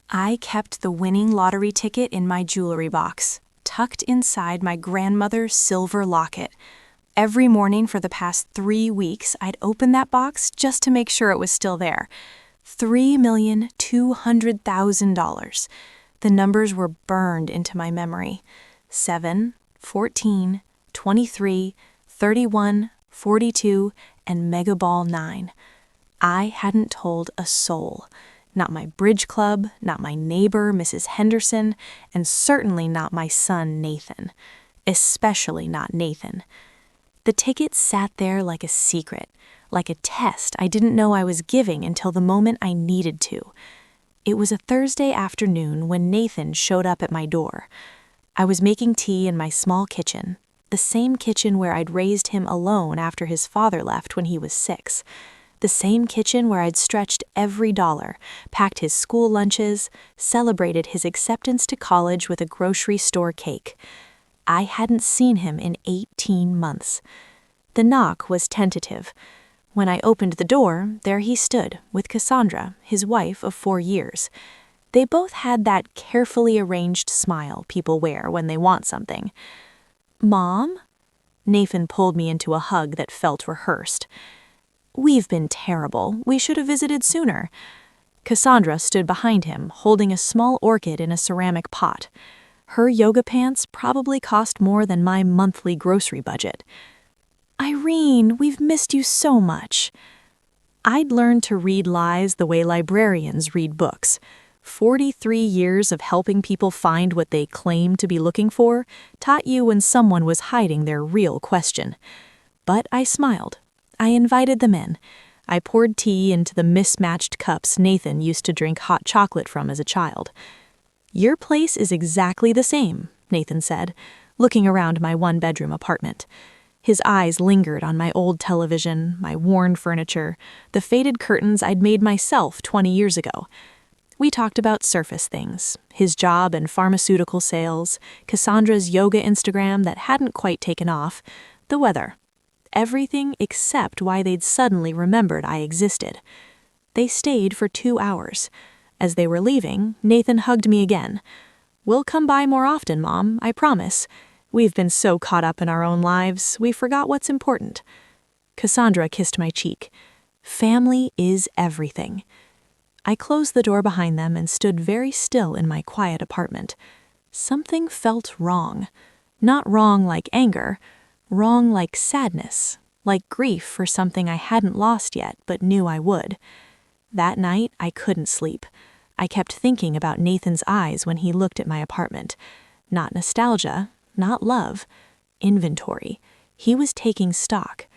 I kept the winning lottery ticket in my jewelry box, tucked inside my grandmother's silver locket. Every morning for the past 3 weeks, I'd open that box just to make sure it was still there. $3,200,000. The numbers were burned into my memory. 7, 14, 23, 31, 42, and Mega Ball 9. I hadn't told a soul. Not my bridge club, not my neighbor, Mrs. Henderson, and certainly not my son, Nathan. Especially not Nathan. The ticket sat there like a secret, like a test I didn't know I was giving until the moment I needed to. It was a Thursday afternoon when Nathan showed up at my door. I was making tea in my small kitchen, the same kitchen where I'd raised him alone after his father left when he was 6. The same kitchen where I'd stretched every dollar, packed his school lunches, celebrated his acceptance to college with a grocery store cake. I hadn't seen him in 18 months. The knock was tentative. When I opened the door, there he stood, with Cassandra, his wife of 4 years. They both had that carefully arranged smile people wear when they want something. "Mom?" Nathan pulled me into a hug that felt rehearsed. "We've been terrible. We should have visited sooner." Cassandra stood behind him, holding a small orchid in a ceramic pot. Her yoga pants probably cost more than my monthly grocery budget. "Irene, we've missed you so much." I'd learned to read lies the way librarians read books. 43 years of helping people find what they claim to be looking for taught you when someone was hiding their real question. But I smiled. I invited them in. I poured tea into the mismatched cups Nathan used to drink hot chocolate from as a child. "Your place is exactly the same," Nathan said, looking around my one-bedroom apartment. His eyes lingered on my old television, my worn furniture, the faded curtains I'd made myself 20 years ago. We talked about surface things, his job and pharmaceutical sales, Cassandra's yoga Instagram that hadn't quite taken off, the weather. Everything except why they'd suddenly remembered I existed. They stayed for 2 hours. As they were leaving, Nathan hugged me again. "We'll come by more often, Mom, I promise. We've been so caught up in our own lives, we forgot what's important." Cassandra kissed my cheek. Family is everything. I closed the door behind them and stood very still in my quiet apartment. Something felt wrong. Not wrong like anger, wrong like sadness, like grief for something I hadn't lost yet but knew I would. That night, I couldn't sleep. I kept thinking about Nathan's eyes when he looked at my apartment. Not nostalgia, not love. Inventory. He was taking stock.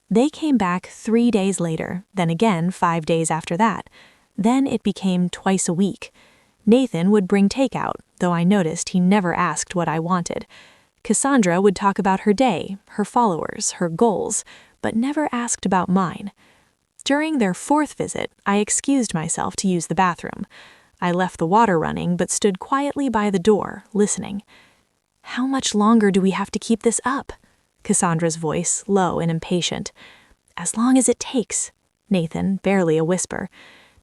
They came back 3 days later, then again 5 days after that. Then it became twice a week. Nathan would bring takeout, though I noticed he never asked what I wanted. Cassandra would talk about her day, her followers, her goals, but never asked about mine. During their 4th visit, I excused myself to use the bathroom. I left the water running but stood quietly by the door, listening. "How much longer do we have to keep this up?" Cassandra's voice, low and impatient. "As long as it takes." Nathan, barely a whisper.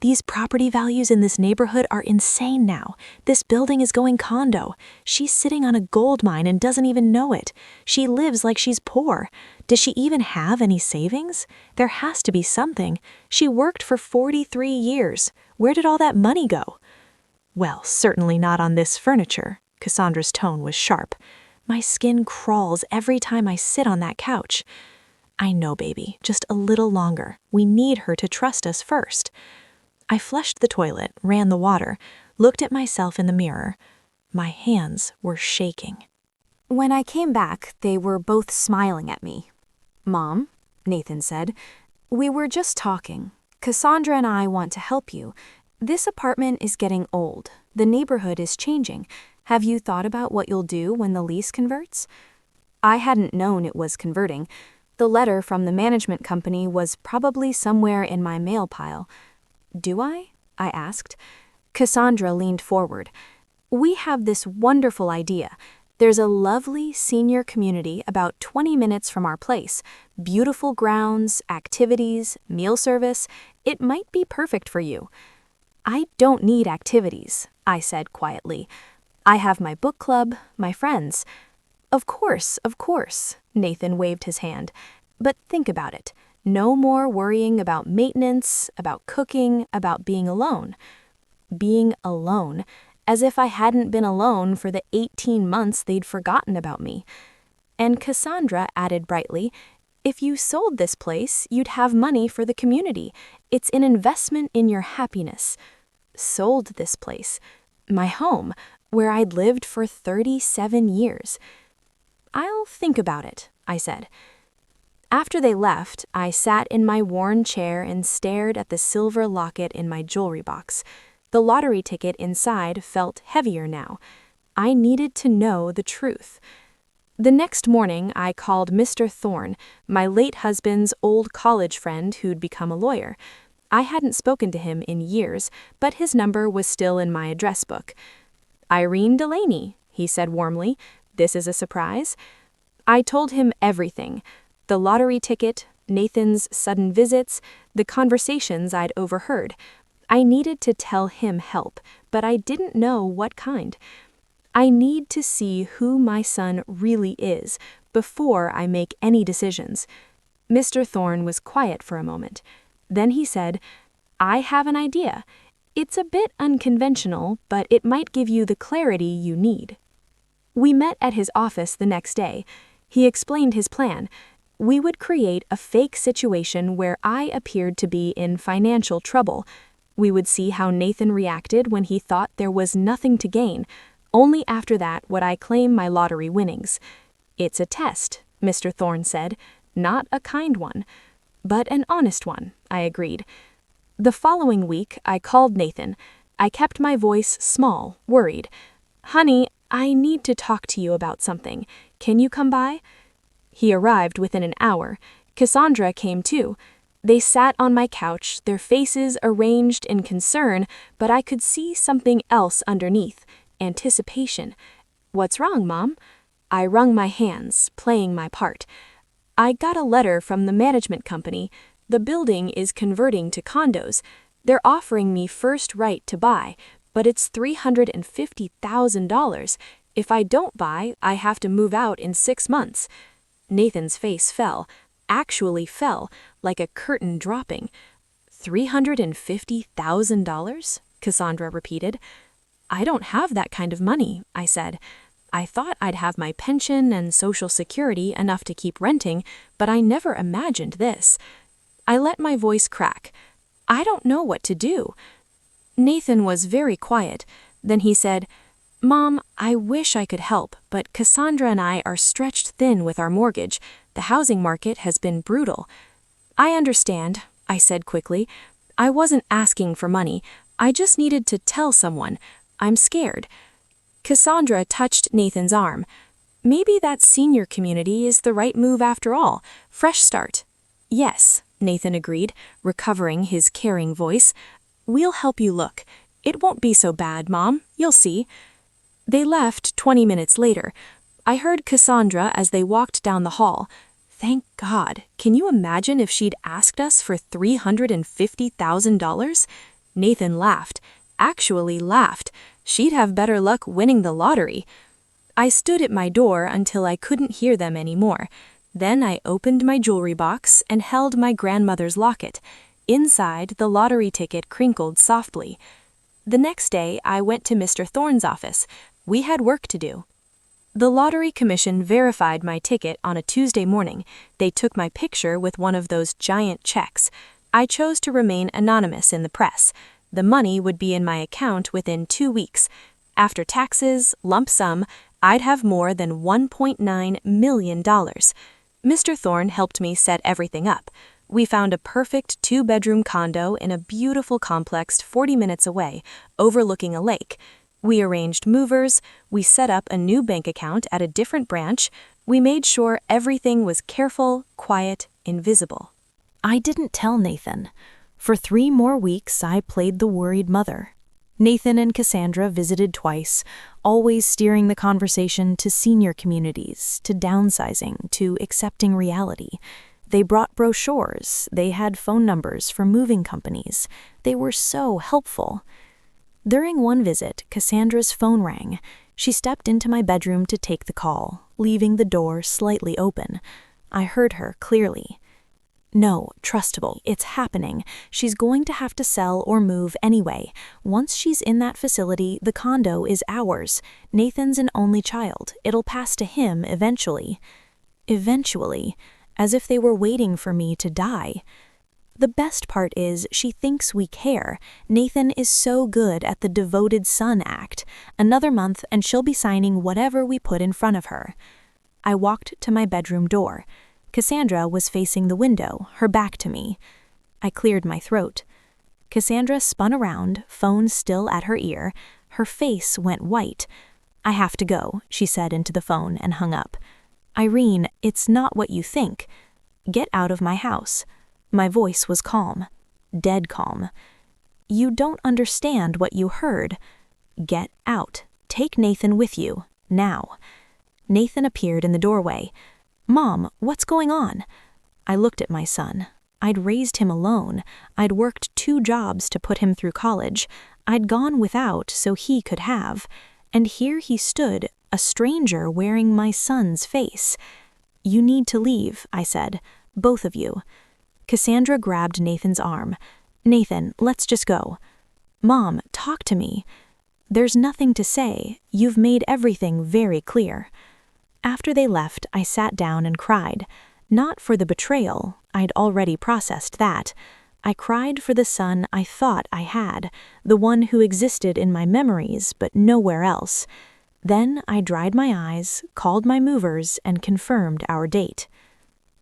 "These property values in this neighborhood are insane now. This building is going condo. She's sitting on a gold mine and doesn't even know it. She lives like she's poor. Does she even have any savings? There has to be something. She worked for 43 years. Where did all that money go?" "Well, certainly not on this furniture." Cassandra's tone was sharp. "My skin crawls every time I sit on that couch." "I know, baby. Just a little longer. We need her to trust us first." I flushed the toilet, ran the water, looked at myself in the mirror. My hands were shaking. When I came back, they were both smiling at me. "Mom," Nathan said, "we were just talking. Cassandra and I want to help you. This apartment is getting old. The neighborhood is changing. Have you thought about what you'll do when the lease converts?" I hadn't known it was converting. The letter from the management company was probably somewhere in my mail pile. "Do I?" I asked. Cassandra leaned forward. "We have this wonderful idea. There's a lovely senior community about 20 minutes from our place. Beautiful grounds, activities, meal service. It might be perfect for you." "I don't need activities," I said quietly. "I have my book club, my friends." Of course," Nathan waved his hand. "But think about it. No more worrying about maintenance, about cooking, about being alone." Being alone, as if I hadn't been alone for the 18 months they'd forgotten about me. And Cassandra added brightly, "If you sold this place, you'd have money for the community. It's an investment in your happiness." Sold this place, my home, where I'd lived for 37 years. "I'll think about it," I said. After they left, I sat in my worn chair and stared at the silver locket in my jewelry box. The lottery ticket inside felt heavier now. I needed to know the truth. The next morning, I called Mr. Thorne, my late husband's old college friend who'd become a lawyer. I hadn't spoken to him in years, but his number was still in my address book. "Irene Delaney," he said warmly. "This is a surprise?" I told him everything. The lottery ticket, Nathan's sudden visits, the conversations I'd overheard. I needed to tell him help, but I didn't know what kind. I need to see who my son really is before I make any decisions. Mr. Thorne was quiet for a moment. Then he said, "I have an idea. It's a bit unconventional, but it might give you the clarity you need." We met at his office the next day. He explained his plan. We would create a fake situation where I appeared to be in financial trouble. We would see how Nathan reacted when he thought there was nothing to gain. Only after that would I claim my lottery winnings. "It's a test," Mr. Thorne said, "not a kind one." "But an honest one," I agreed. The following week, I called Nathan. I kept my voice small, worried. "Honey, I need to talk to you about something. Can you come by?" He arrived within an hour. Cassandra came too. They sat on my couch, their faces arranged in concern, but I could see something else underneath. Anticipation. "What's wrong, Mom?" I wrung my hands, playing my part. "I got a letter from the management company. The building is converting to condos. They're offering me first right to buy, but it's $350,000. If I don't buy, I have to move out in 6 months. Nathan's face fell, actually fell, like a curtain dropping. $350,000? Cassandra repeated. "I don't have that kind of money," I said. "I thought I'd have my pension and Social Security enough to keep renting, but I never imagined this." I let my voice crack. "I don't know what to do." Nathan was very quiet. Then he said, "Mom, I wish I could help, but Cassandra and I are stretched thin with our mortgage. The housing market has been brutal." "I understand," I said quickly. "I wasn't asking for money. I just needed to tell someone. I'm scared." Cassandra touched Nathan's arm. "Maybe that senior community is the right move after all. Fresh start." "Yes," Nathan agreed, recovering his caring voice. "We'll help you look. It won't be so bad, Mom. You'll see." They left 20 minutes later. I heard Cassandra as they walked down the hall. Thank God. Can you imagine if she'd asked us for $350,000? Nathan laughed. Actually laughed. She'd have better luck winning the lottery. I stood at my door until I couldn't hear them anymore. Then I opened my jewelry box and held my grandmother's locket. Inside, the lottery ticket crinkled softly. The next day, I went to Mr. Thorne's office. We had work to do. The Lottery Commission verified my ticket on a Tuesday morning. They took my picture with one of those giant checks. I chose to remain anonymous in the press. The money would be in my account within 2 weeks. After taxes, lump sum, I'd have more than $1.9 million. Mr. Thorne helped me set everything up. We found a perfect 2-bedroom condo in a beautiful complex 40 minutes away, overlooking a lake. We arranged movers, we set up a new bank account at a different branch, we made sure everything was careful, quiet, invisible. I didn't tell Nathan. For 3 more weeks, I played the worried mother. Nathan and Cassandra visited twice, always steering the conversation to senior communities, to downsizing, to accepting reality. They brought brochures, they had phone numbers for moving companies. They were so helpful. During one visit, Cassandra's phone rang. She stepped into my bedroom to take the call, leaving the door slightly open. I heard her clearly. "No, trustable, it's happening. She's going to have to sell or move anyway. Once she's in that facility, the condo is ours. Nathan's an only child. It'll pass to him eventually." Eventually, as if they were waiting for me to die. The best part is she thinks we care. Nathan is so good at the devoted son act. Another month and she'll be signing whatever we put in front of her. I walked to my bedroom door. Cassandra was facing the window, her back to me. I cleared my throat. Cassandra spun around, phone still at her ear. Her face went white. "I have to go," she said into the phone and hung up. "Irene, it's not what you think. Get out of my house." My voice was calm, dead calm. "You don't understand what you heard. Get out. Take Nathan with you, now." Nathan appeared in the doorway. "Mom, what's going on?" I looked at my son. I'd raised him alone. I'd worked 2 jobs to put him through college. I'd gone without so he could have. And here he stood, a stranger wearing my son's face. "You need to leave," I said. "Both of you." Cassandra grabbed Nathan's arm. "Nathan, let's just go." "Mom, talk to me." "There's nothing to say. You've made everything very clear." After they left, I sat down and cried. Not for the betrayal, I'd already processed that. I cried for the son I thought I had, the one who existed in my memories but nowhere else. Then I dried my eyes, called my movers, and confirmed our date.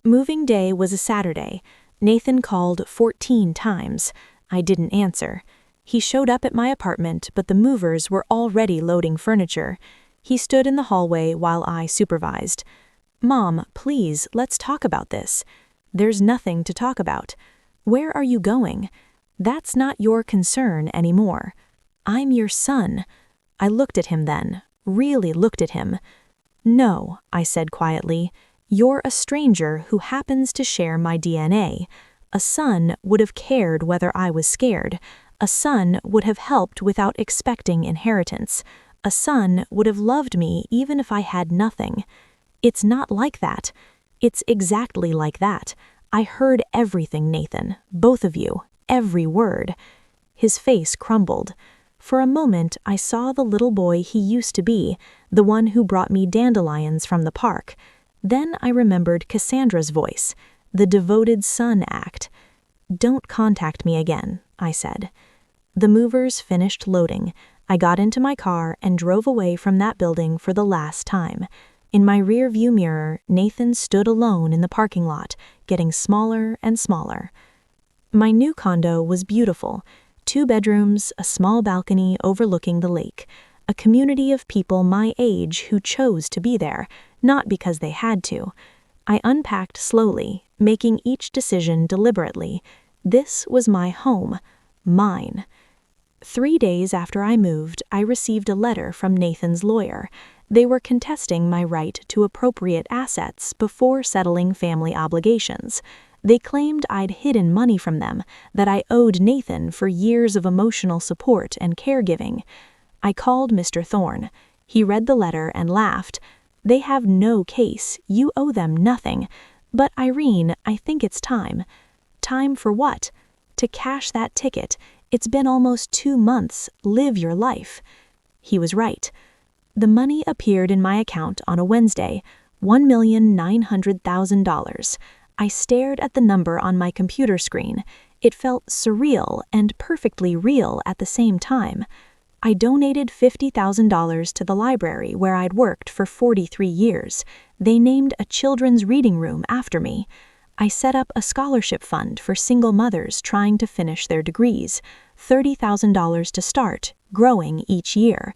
Moving day was a Saturday. Nathan called 14 times. I didn't answer. He showed up at my apartment, but the movers were already loading furniture. He stood in the hallway while I supervised. "Mom, please, let's talk about this." "There's nothing to talk about." "Where are you going?" "That's not your concern anymore." "I'm your son." I looked at him then, really looked at him. "No," I said quietly, "you're a stranger who happens to share my DNA. A son would have cared whether I was scared. A son would have helped without expecting inheritance. A son would have loved me even if I had nothing. It's not like that. It's exactly like that. I heard everything, Nathan, both of you, every word." His face crumbled. For a moment, I saw the little boy he used to be, the one who brought me dandelions from the park. Then I remembered Cassandra's voice, the devoted son act. "Don't contact me again," I said. The movers finished loading. I got into my car and drove away from that building for the last time. In my rear-view mirror, Nathan stood alone in the parking lot, getting smaller and smaller. My new condo was beautiful. 2 bedrooms, a small balcony overlooking the lake. A community of people my age who chose to be there, not because they had to. I unpacked slowly, making each decision deliberately. This was my home, mine. 3 days after I moved, I received a letter from Nathan's lawyer. They were contesting my right to appropriate assets before settling family obligations. They claimed I'd hidden money from them, that I owed Nathan for years of emotional support and caregiving. I called Mr. Thorne. He read the letter and laughed. "They have no case. You owe them nothing. But Irene, I think it's time." "Time for what?" "To cash that ticket. It's been almost 2 months. Live your life." He was right. The money appeared in my account on a Wednesday, $1,900,000. I stared at the number on my computer screen. It felt surreal and perfectly real at the same time. I donated $50,000 to the library where I'd worked for 43 years. They named a children's reading room after me. I set up a scholarship fund for single mothers trying to finish their degrees, $30,000 to start, growing each year.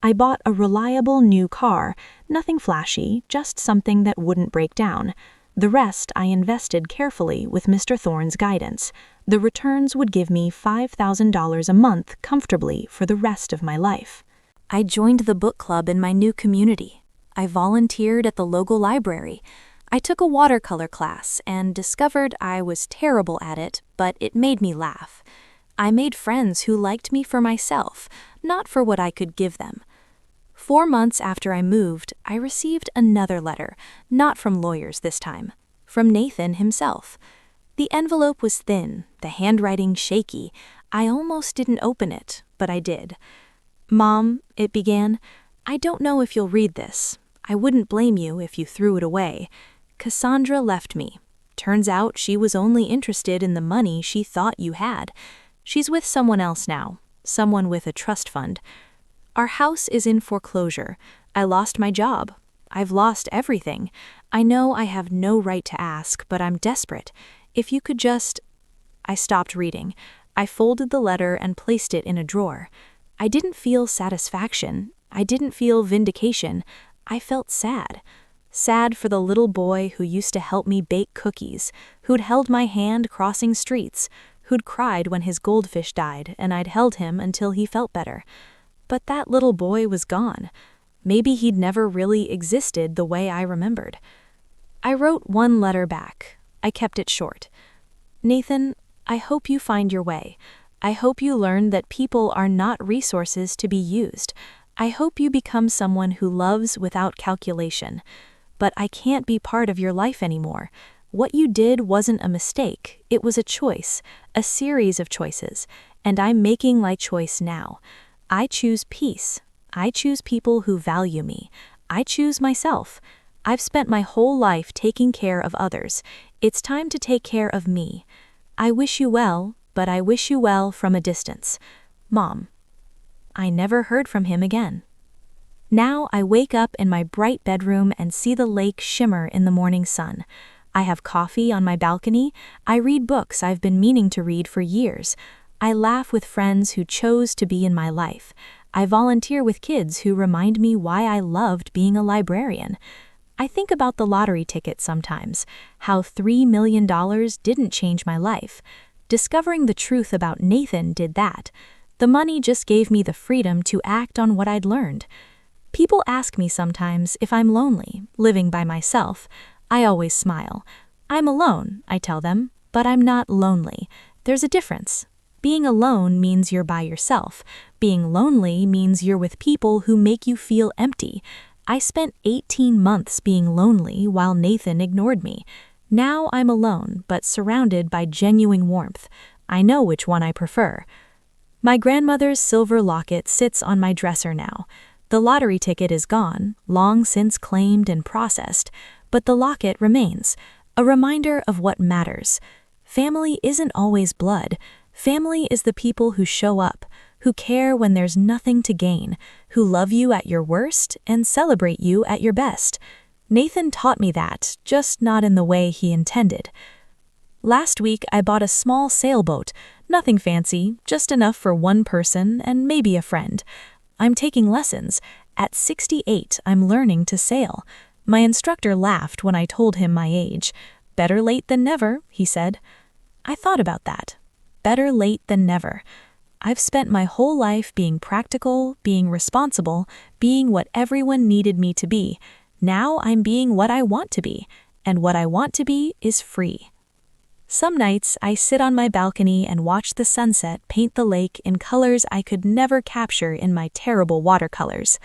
I bought a reliable new car, nothing flashy, just something that wouldn't break down. The rest I invested carefully with Mr. Thorne's guidance. The returns would give me $5,000 a month comfortably for the rest of my life. I joined the book club in my new community. I volunteered at the local library. I took a watercolor class and discovered I was terrible at it, but it made me laugh. I made friends who liked me for myself, not for what I could give them. 4 months after I moved, I received another letter, not from lawyers this time, from Nathan himself. The envelope was thin, the handwriting shaky. I almost didn't open it, but I did. "Mom," it began, "I don't know if you'll read this. I wouldn't blame you if you threw it away. Cassandra left me. Turns out she was only interested in the money she thought you had. She's with someone else now, someone with a trust fund. Our house is in foreclosure. I lost my job. I've lost everything. I know I have no right to ask, but I'm desperate. If you could just—" I stopped reading. I folded the letter and placed it in a drawer. I didn't feel satisfaction. I didn't feel vindication. I felt sad. Sad for the little boy who used to help me bake cookies, who'd held my hand crossing streets, who'd cried when his goldfish died and I'd held him until he felt better. But that little boy was gone. Maybe he'd never really existed the way I remembered. I wrote one letter back. I kept it short. "Nathan, I hope you find your way. I hope you learn that people are not resources to be used. I hope you become someone who loves without calculation. But I can't be part of your life anymore. What you did wasn't a mistake. It was a choice, a series of choices, and I'm making my choice now. I choose peace. I choose people who value me. I choose myself. I've spent my whole life taking care of others. It's time to take care of me. I wish you well, but I wish you well from a distance. Mom." I never heard from him again. Now I wake up in my bright bedroom and see the lake shimmer in the morning sun. I have coffee on my balcony. I read books I've been meaning to read for years. I laugh with friends who chose to be in my life. I volunteer with kids who remind me why I loved being a librarian. I think about the lottery ticket sometimes, how $3 million didn't change my life. Discovering the truth about Nathan did that. The money just gave me the freedom to act on what I'd learned. People ask me sometimes if I'm lonely, living by myself. I always smile. "I'm alone," I tell them, "but I'm not lonely. There's a difference. Being alone means you're by yourself. Being lonely means you're with people who make you feel empty. I spent 18 months being lonely while Nathan ignored me. Now I'm alone, but surrounded by genuine warmth. I know which one I prefer." My grandmother's silver locket sits on my dresser now. The lottery ticket is gone, long since claimed and processed, but the locket remains, a reminder of what matters. Family isn't always blood. Family is the people who show up, who care when there's nothing to gain, who love you at your worst and celebrate you at your best. Nathan taught me that, just not in the way he intended. Last week I bought a small sailboat, nothing fancy, just enough for one person and maybe a friend. I'm taking lessons. At 68, I'm learning to sail. My instructor laughed when I told him my age. "Better late than never," he said. I thought about that. Better late than never. I've spent my whole life being practical, being responsible, being what everyone needed me to be. Now I'm being what I want to be, and what I want to be is free. Some nights I sit on my balcony and watch the sunset paint the lake in colors I could never capture in my terrible watercolors.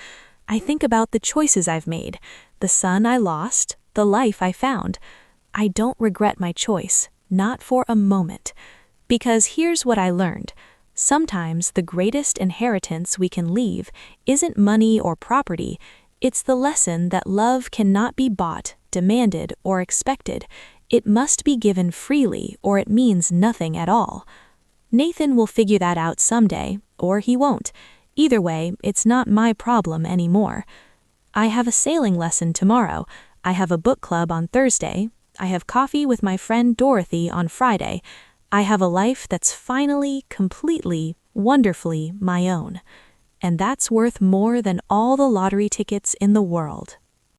I think about the choices I've made, the son I lost, the life I found. I don't regret my choice, not for a moment. Because here's what I learned. Sometimes the greatest inheritance we can leave isn't money or property. It's the lesson that love cannot be bought, demanded, or expected. It must be given freely, or it means nothing at all. Nathan will figure that out someday, or he won't. Either way, it's not my problem anymore. I have a sailing lesson tomorrow. I have a book club on Thursday. I have coffee with my friend Dorothy on Friday. I have a life that's finally, completely, wonderfully my own. And that's worth more than all the lottery tickets in the world.